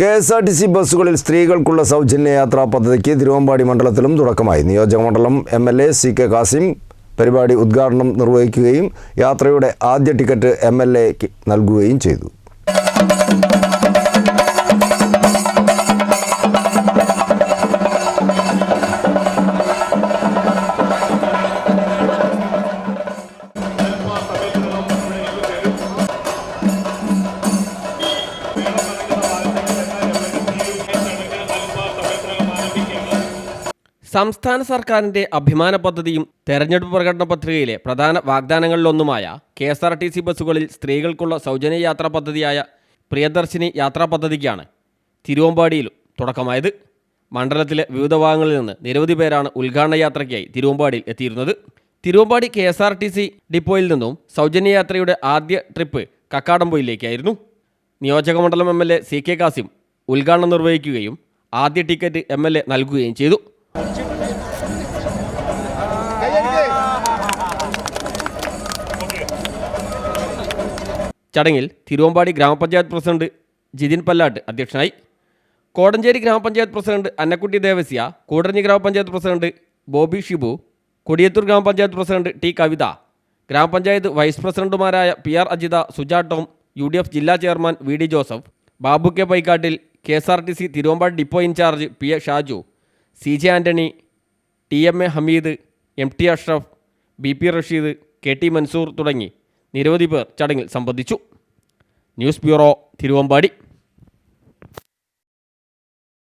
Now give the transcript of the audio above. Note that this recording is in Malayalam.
KSRTC ബസ്സുകളിൽ സ്ത്രീകൾക്കുള്ള സൗജന്യ യാത്രാ പദ്ധതിക്ക് തിരുവമ്പാടി മണ്ഡലത്തിലും തുടക്കമായി. നിയോജകമണ്ഡലം MLA CK കാസിം പരിപാടി ഉദ്ഘാടനം നിർവഹിക്കുകയും യാത്രയുടെ ആദ്യ ടിക്കറ്റ് MLAക്ക് നൽകുകയും ചെയ്തു. സംസ്ഥാന സർക്കാരിൻ്റെ അഭിമാന പദ്ധതിയും തെരഞ്ഞെടുപ്പ് പ്രകടന പത്രികയിലെ പ്രധാന വാഗ്ദാനങ്ങളിലൊന്നുമായ KSRTC ബസ്സുകളിൽ സ്ത്രീകൾക്കുള്ള സൗജന്യ യാത്രാ പദ്ധതിയായ പ്രിയദർശിനി യാത്രാ പദ്ധതിക്കാണ് തിരുവമ്പാടിയിൽ തുടക്കമായത്. മണ്ഡലത്തിലെ വിവിധ ഭാഗങ്ങളിൽ നിന്ന് നിരവധി പേരാണ് ഉദ്ഘാടന യാത്രയ്ക്കായി തിരുവമ്പാടിയിൽ എത്തിയിരുന്നത്. തിരുവമ്പാടി KSRTC ഡിപ്പോയിൽ നിന്നും സൗജന്യ യാത്രയുടെ ആദ്യ ട്രിപ്പ് കക്കാടംപൊയിലേക്കായിരുന്നു. നിയോജകമണ്ഡലം MLA CK കാസിം ഉദ്ഘാടനം നിർവഹിക്കുകയും ആദ്യ ടിക്കറ്റ് MLA നൽകുകയും ചെയ്തു. ചടങ്ങിൽ തിരുവമ്പാടി ഗ്രാമപഞ്ചായത്ത് പ്രസിഡന്റ് ജിതിൻ പല്ലാട്ട് അധ്യക്ഷനായി. കോടഞ്ചേരി ഗ്രാമപഞ്ചായത്ത് പ്രസിഡന്റ് അന്നക്കുട്ടി ദേവസ്യ, കൂടരഞ്ഞി ഗ്രാമപഞ്ചായത്ത് പ്രസിഡന്റ് ബോബി ഷിബു, കൊടിയത്തൂർ ഗ്രാമപഞ്ചായത്ത് പ്രസിഡന്റ് T കവിത, ഗ്രാമപഞ്ചായത്ത് വൈസ് പ്രസിഡന്റുമാരായ PR അജിത, സുജാ ടോം, UDF ജില്ലാ chairman VD Joseph, Babu K Paikkattil, KSRTC Thiruvambadi depot in charge PA Shaju, CJ Antony, TMA Hameed, MT Ashraf, BP Rasheed, KT Mansoor തുടങ്ങി നിരവധി പേർ ചടങ്ങിൽ സംബന്ധിച്ചു. News bureau, Thiruvambady.